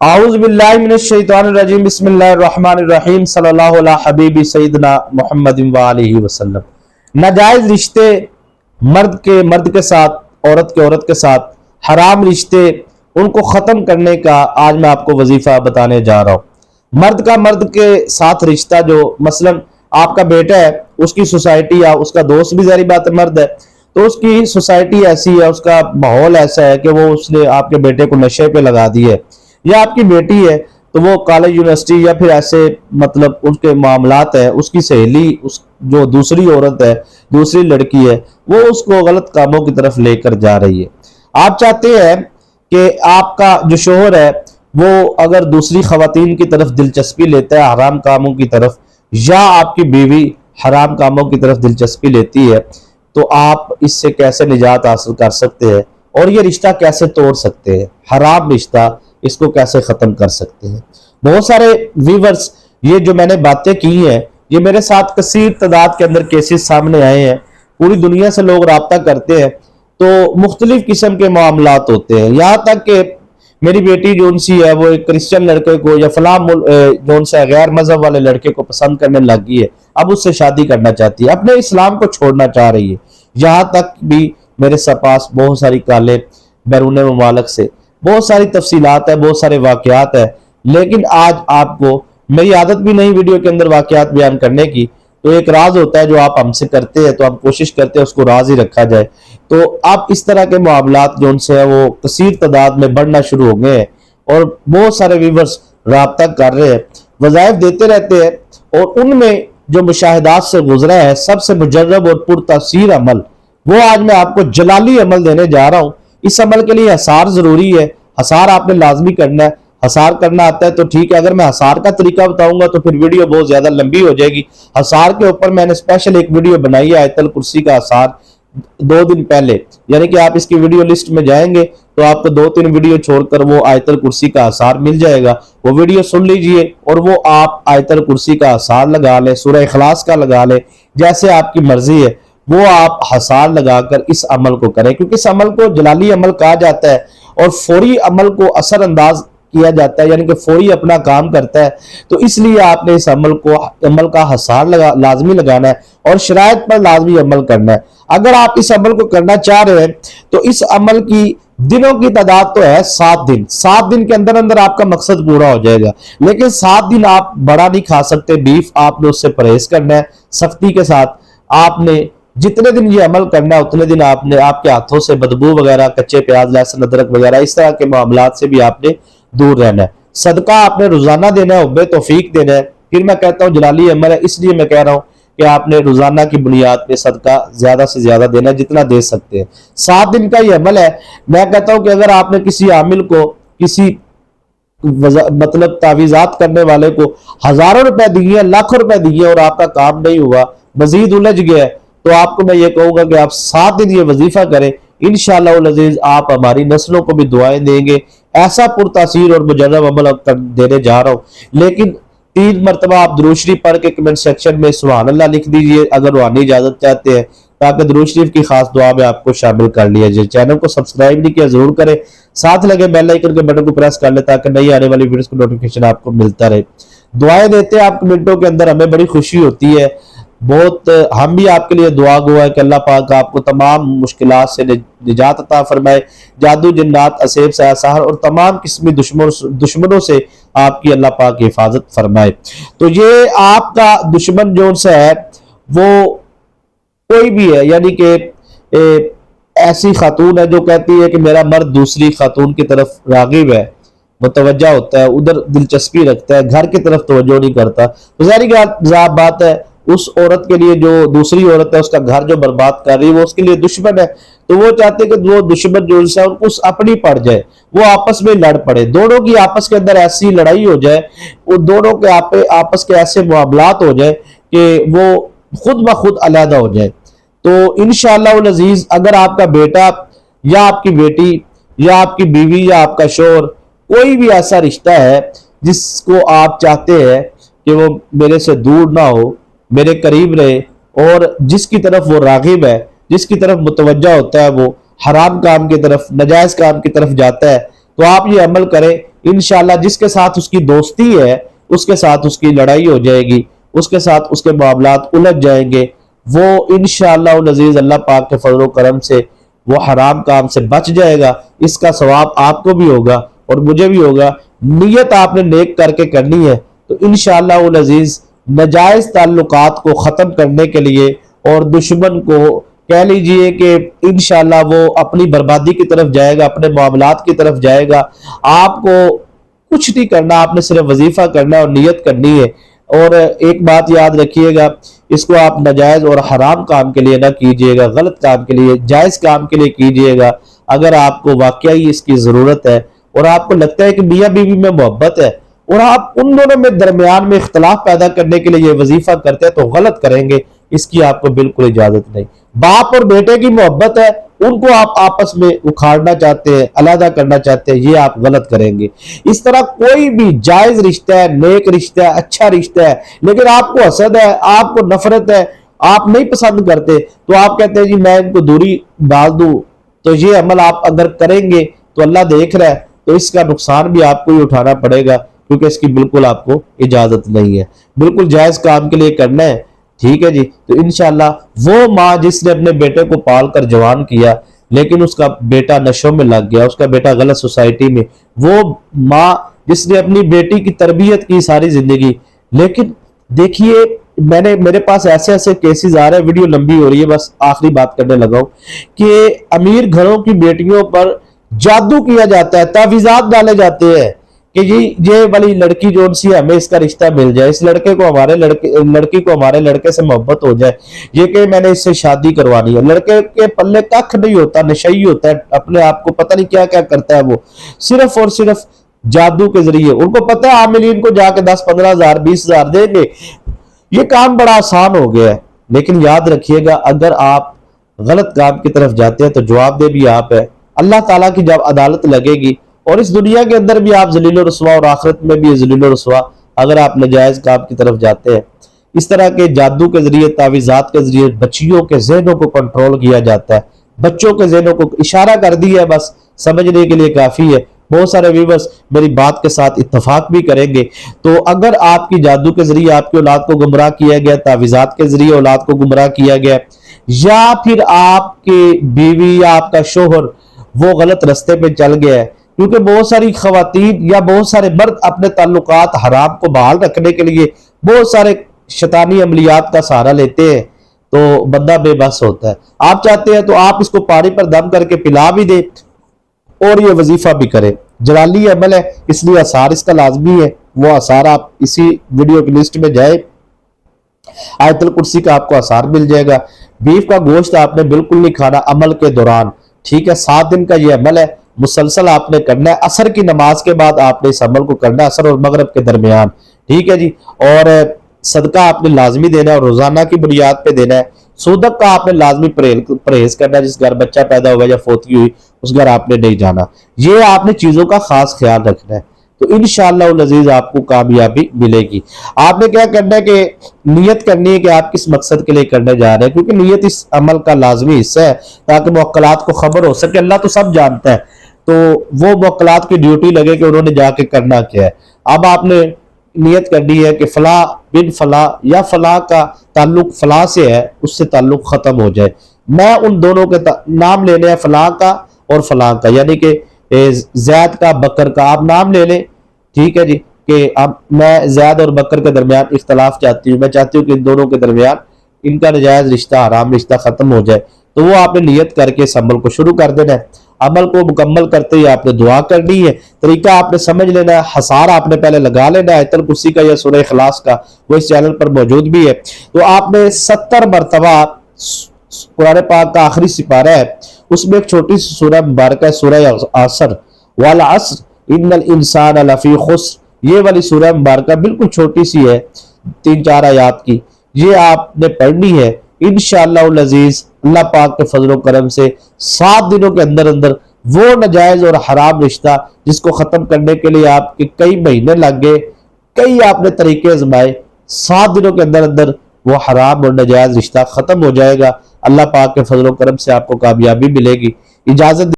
اعوذ باللہ من الشیطان الرجیم بسم اللہ الرحمن الرحیم صلی اللہ علیہ حبیب سیدنا محمد وآلہ وسلم۔ ناجائز رشتے مرد کے ساتھ، عورت کے ساتھ، حرام رشتے ان کو ختم کرنے کا آج میں آپ کو وظیفہ بتانے جا رہا ہوں۔ مرد کے ساتھ رشتہ جو مثلا آپ کا بیٹا ہے، اس کی سوسائٹی یا اس کا دوست بھی ظاہری بات مرد ہے، تو اس کی سوسائٹی ایسی ہے، اس کا ماحول ایسا ہے کہ وہ اس نے آپ کے بیٹے کو نشے پہ لگا دی ہے، یا آپ کی بیٹی ہے تو وہ کالج یونیورسٹی یا پھر ایسے مطلب ان کے معاملات ہے، اس کی سہیلی جو دوسری عورت ہے، دوسری لڑکی ہے، وہ اس کو غلط کاموں کی طرف لے کر جا رہی ہے۔ آپ چاہتے ہیں کہ آپ کا جو شوہر ہے وہ اگر دوسری خواتین کی طرف دلچسپی لیتا ہے، حرام کاموں کی طرف، یا آپ کی بیوی حرام کاموں کی طرف دلچسپی لیتی ہے، تو آپ اس سے کیسے نجات حاصل کر سکتے ہیں اور یہ رشتہ کیسے توڑ سکتے ہیں، حرام رشتہ اس کو کیسے ختم کر سکتے ہیں۔ بہت سارے ویورز یہ جو میں نے باتیں کی ہیں، یہ میرے ساتھ کثیر تعداد کے اندر کیسز سامنے آئے ہیں، پوری دنیا سے لوگ رابطہ کرتے ہیں، تو مختلف قسم کے معاملات ہوتے ہیں، یہاں تک کہ میری بیٹی جون سی ہے وہ ایک کرسچن لڑکے کو یا فلاں جون سے غیر مذہب والے لڑکے کو پسند کرنے لگ گئی ہے، اب اس سے شادی کرنا چاہتی ہے، اپنے اسلام کو چھوڑنا چاہ رہی ہے۔ یہاں تک بھی میرے پاس بہت ساری کالیں بیرون ممالک سے، بہت ساری تفصیلات ہے، بہت سارے واقعات ہے، لیکن آج آپ کو میری عادت بھی نہیں ویڈیو کے اندر واقعات بیان کرنے کی، تو ایک راز ہوتا ہے جو آپ ہم سے کرتے ہیں تو ہم کوشش کرتے ہیں اس کو راز ہی رکھا جائے۔ تو آپ اس طرح کے معاملات جو ان سے ہے وہ کثیر تعداد میں بڑھنا شروع ہو گئے ہیں، اور بہت سارے ویورز رابطہ کر رہے ہیں، وظائف دیتے رہتے ہیں، اور ان میں جو مشاہدات سے گزرا ہے سب سے مجرب اور پرتاثیر عمل، وہ آج میں آپ کو جلالی عمل دینے جا رہا ہوں۔ اس عمل کے لیے حصار ضروری ہے، حصار آپ نے لازمی کرنا ہے۔ حصار کرنا آتا ہے تو ٹھیک ہے، اگر میں حصار کا طریقہ بتاؤں گا تو پھر ویڈیو بہت زیادہ لمبی ہو جائے گی۔ حصار کے اوپر میں نے اسپیشل ایک ویڈیو بنائی ہے، آیت الکرسی کا حصار، 2 دن پہلے، یعنی کہ آپ اس کی ویڈیو لسٹ میں جائیں گے تو آپ کو 2-3 ویڈیو چھوڑ کر وہ آیت الکرسی کا حصار مل جائے گا، وہ ویڈیو سن لیجئے، اور وہ آپ آیت الکرسی کا حصار لگا لیں، سورہ اخلاص کا لگا لیں، جیسے آپ کی مرضی ہے وہ آپ حصار لگا کر اس عمل کو کریں، کیونکہ اس عمل کو جلالی عمل کہا جاتا ہے، اور فوری عمل کو اثر انداز کیا جاتا ہے، یعنی کہ فوری اپنا کام کرتا ہے، تو اس لیے آپ نے اس عمل کا حصار لازمی لگانا ہے، اور شرائط پر لازمی عمل کرنا ہے۔ اگر آپ اس عمل کو کرنا چاہ رہے ہیں تو اس عمل کی دنوں کی تعداد تو ہے 7 دن، 7 دن کے اندر اندر آپ کا مقصد پورا ہو جائے گا، لیکن 7 دن آپ بڑا نہیں کھا سکتے، بیف آپ نے اس سے پرہیز کرنا ہے سختی کے ساتھ۔ آپ نے جتنے دن یہ عمل کرنا ہے اتنے دن آپ نے آپ کے ہاتھوں سے بدبو وغیرہ، کچے پیاز، لہسن، ادرک وغیرہ اس طرح کے معاملات سے بھی آپ نے دور رہنا ہے۔ صدقہ آپ نے روزانہ دینا ہے، حب توفیق دینا ہے۔ پھر میں کہتا ہوں جلالی عمل ہے، اس لیے میں کہہ رہا ہوں کہ آپ نے روزانہ کی بنیاد پہ صدقہ زیادہ سے زیادہ دینا ہے، جتنا دے سکتے ہیں۔ 7 دن کا یہ عمل ہے۔ میں کہتا ہوں کہ اگر آپ نے کسی عامل کو، کسی مطلب تعویذات کرنے والے کو ہزاروں روپے دیے، لاکھوں روپے دیے، اور آپ کا کام نہیں ہوا، مزید الجھ گیا، تو آپ کو میں یہ کہوں گا کہ آپ 7 دن یہ وظیفہ کریں، انشاءاللہ العزیز آپ ہماری نسلوں کو بھی دعائیں دیں گے۔ ایسا پرتاثیر اور مجرب عمل دینے جا رہا ہوں، لیکن 3 مرتبہ آپ درود شریف پڑھ کے کمنٹ سیکشن میں سبحان اللہ لکھ دیجئے اگر روحانی اجازت چاہتے ہیں، تاکہ درود شریف کی خاص دعا میں آپ کو شامل کر لیا جائے۔ چینل کو سبسکرائب نہیں کیا ضرور کریں، ساتھ لگے بیل آئیکن کے بٹن کو پریس کر لیں تاکہ نئی آنے والی ویڈیوز کو نوٹیفیکیشن آپ کو ملتا رہے۔ دعائیں دیتے ہیں آپ کمنٹوں کے اندر، ہمیں بڑی خوشی ہوتی ہے، بہت ہم بھی آپ کے لیے دعا گو ہے کہ اللہ پاک آپ کو تمام مشکلات سے نجات عطا فرمائے، جادو، جنات، اسیب، سایہ سحر اور تمام قسمی دشمنوں سے آپ کی اللہ پاک حفاظت فرمائے۔ تو یہ آپ کا دشمن جو سے ہے وہ کوئی بھی ہے، یعنی کہ ایسی خاتون ہے جو کہتی ہے کہ میرا مرد دوسری خاتون کی طرف راغب ہے، متوجہ ہوتا ہے، ادھر دلچسپی رکھتا ہے، گھر کی طرف توجہ نہیں کرتا، ظاہری بات ہے اس عورت کے لیے جو دوسری عورت ہے اس کا گھر جو برباد کر رہی ہے وہ اس کے لیے دشمن ہے، تو وہ چاہتے کہ وہ دشمن جو ہے اس اپنی پڑ جائے، وہ آپس میں لڑ پڑے، دونوں کی آپس کے اندر ایسی لڑائی ہو جائے، وہ دونوں کے آپس کے ایسے معاملات ہو جائے کہ وہ خود بخود علیحدہ ہو جائے۔ تو انشاءاللہ العزیز اگر آپ کا بیٹا یا آپ کی بیٹی یا آپ کی بیوی یا آپ کا شوہر کوئی بھی ایسا رشتہ ہے جس کو آپ چاہتے ہیں کہ وہ میرے سے دور نہ ہو، میرے قریب رہے، اور جس کی طرف وہ راغب ہے، جس کی طرف متوجہ ہوتا ہے، وہ حرام کام کی طرف، ناجائز کام کی طرف جاتا ہے، تو آپ یہ عمل کریں۔ इंशाल्लाह जिसके साथ उसकी दोस्ती है उसके साथ उसकी लड़ाई हो जाएगी, उसके साथ उसके मामलात उलझ जाएंगे, वो इंशाअल्लाह अज़ीज़ अल्लाह पाक के फजल करम से वो हराम काम से बच जाएगा। इसका सवाब आपको भी होगा और मुझे भी होगा। नियत आपने नेक करके करनी है तो इंशाअल्लाह अज़ीज़ नाजायज ताल्लुकात को ख़त्म करने के लिए और दुश्मन को कह लीजिए कि इंशाअल्लाह वो अपनी बर्बादी की तरफ जाएगा, अपने मामलात की तरफ जाएगा। आपको कुछ नहीं करना, आपने सिर्फ वजीफा करना है और नियत करनी है। और एक बात याद रखिएगा, इसको आप नाजायज और हराम काम के लिए ना कीजिएगा, गलत काम के लिए, जायज काम के लिए कीजिएगा। अगर आपको वाकई इसकी जरूरत है और आपको लगता है कि मियाँ बीवी में मोहब्बत है और आप उन दोनों में दरमियान में इख्तलाफ पैदा करने के लिए ये वजीफा करते हैं तो गलत करेंगे, इसकी आपको बिल्कुल इजाजत नहीं। बाप और बेटे की मोहब्बत है, उनको आप आपस में उखाड़ना चाहते हैं, अलग करना चाहते हैं, ये आप गलत करेंगे। इस तरह कोई भी जायज रिश्ता है, नेक रिश्ता है, अच्छा रिश्ता है, लेकिन आपको हसद है, आपको नफरत है, आप नहीं पसंद करते तो आप कहते हैं जी मैं इनको दूरी डाल दूं, तो ये अमल आप अगर करेंगे तो अल्लाह देख रहा है तो इसका नुकसान भी आपको ही उठाना पड़ेगा, क्योंकि इसकी बिल्कुल आपको इजाजत नहीं है। बिल्कुल जायज काम के लिए करना है, ठीक है जी। तो इंशाल्लाह वो माँ जिसने अपने बेटे को पाल कर जवान किया लेकिन उसका बेटा नशों में लग गया, उसका बेटा गलत सोसाइटी में, वो माँ जिसने अपनी बेटी की तरबियत की सारी जिंदगी, लेकिन देखिए मेरे पास ऐसे ऐसे केसेस आ रहे हैं, वीडियो लंबी हो रही है, बस आखिरी बात करने लगा हूं कि अमीर घरों की बेटियों पर जादू किया जाता है, तावीज़ात डाले जाते हैं कि ये वाली लड़की जो सी हमें इसका रिश्ता मिल जाए, इस लड़के को हमारे लड़की को हमारे लड़के से मोहब्बत हो जाए, ये कि मैंने इससे शादी करवानी है। लड़के के पल्ले कख नहीं होता, नशई होता है, अपने आप को पता नहीं क्या क्या करता है, वो सिर्फ और सिर्फ जादू के जरिए। उनको पता है आमिलीन को जाके 10-15 हजार 20 हजार देंगे, ये काम बड़ा आसान हो गया है। लेकिन याद रखिएगा अगर आप गलत काम की तरफ जाते हैं तो जवाबदेह भी आप है। अल्लाह ताला की जब अदालत लगेगी और इस दुनिया के अंदर भी आप जलील और रुसवा और आखिरत में भी जलील और रुसवा अगर आप नाजायज काम की तरफ जाते हैं। इस तरह के जादू के जरिए, तावीज़ात के जरिए बच्चियों के ज़हनों को कंट्रोल किया जाता है, बच्चों के ज़हनों को इशारा कर दिया है, बस समझने के लिए काफी है। बहुत सारे व्यूअर्स मेरी बात के साथ इत्तफाक भी करेंगे। तो अगर आपकी जादू के जरिए आपकी औलाद को गुमराह किया गया, तावीज़ात के जरिए औलाद को गुमराह किया गया, या फिर आपकी बीवी या आपका शोहर वो गलत रास्ते पे चल गया है, क्योंकि बहुत सारी खवातीन या बहुत सारे मर्द अपने ताल्लुकात हराम को बहाल रखने के लिए बहुत सारे शैतानी अमलियात का सहारा लेते हैं, तो बंदा बेबस होता है। आप चाहते हैं तो आप इसको पानी पर दम करके पिला भी दे और ये वजीफा भी करे। जलाली अमल है इसलिए आसार इसका लाजमी है, वो आसार आप इसी वीडियो की लिस्ट में जाए, आयतुल कुर्सी का आपको आसार मिल जाएगा। बीफ का गोश्त आपने बिल्कुल नहीं खाना अमल के दौरान, ठीक है। 7 दिन का ये अमल है, मुसलसल आपने करना है। असर की नमाज के बाद आपने इस अमल को करना है, असर और मगरब के दरमियान, ठीक है जी। और सदका आपने लाजमी देना है और रोजाना की बुनियाद पे देना है। सूदक का आपने लाजमी परहेज करना है। जिस घर बच्चा पैदा होगा या फोती हुई उस घर आपने नहीं जाना। ये आपने चीजों का खास ख्याल रखना है, तो इंशाअल्लाह अज़ीज़ आपको कामयाबी मिलेगी। आपने क्या करना है कि नियत करनी है कि आप किस मकसद के लिए करने जा रहे हैं, क्योंकि नियत इस अमल का लाजमी हिस्सा है ताकि मुवक्कलात को खबर हो सके। अल्लाह तो सब जानता है, तो वो मुवक्कलात की ड्यूटी लगे कि उन्होंने जाके करना क्या है। अब आपने नियत करनी है कि फला बिन फला या फला का ताल्लुक फला से है, उससे ताल्लुक खत्म हो जाए। मैं उन दोनों के नाम लेने हैं, फला का और फला का, यानी कि जैद का बकर का आप नाम ले लें, ठीक है जी। कि अब मैं जैद और बकर के दरमियान इख्तलाफ चाहती हूँ, मैं चाहती हूँ कि इन दोनों के दरमियान इनका नजायज रिश्ता, हराम रिश्ता खत्म हो जाए, तो वो आपने नियत करके इस अमल को शुरू कर देना है। अमल को मुकम्मल करते ही आपने दुआ करनी है। तरीका आपने समझ लेना है, हसार आपने पहले लगा लेना है। आयतुल कुर्सी का या सूरह इखलास का वो इस चैनल पर मौजूद भी है। तो आपने 70 मरतबा कुरान पाक का आखिरी सिपारा है, उसमें एक छोटी सी सूरह मुबारक है, सूरह असर, वल अस्र इन्नल इंसान लफी खुस्र। ये वाली सूरह मुबारक बिल्कुल छोटी सी है, 3-4 आयात की, ये आपने पढ़नी है। इंशाअल्लाह अज़ीज़ अल्लाह पाक के फजल करम से 7 दिनों के अंदर अंदर वो नाजायज और हराम रिश्ता जिसको खत्म करने के लिए आपके कई महीने लग गए, कई आपने तरीके आजमाए, 7 दिनों के अंदर अंदर वो हराम और नाजायज रिश्ता खत्म हो जाएगा। अल्लाह पाक के फजल करम से आपको कामयाबी मिलेगी। इजाजत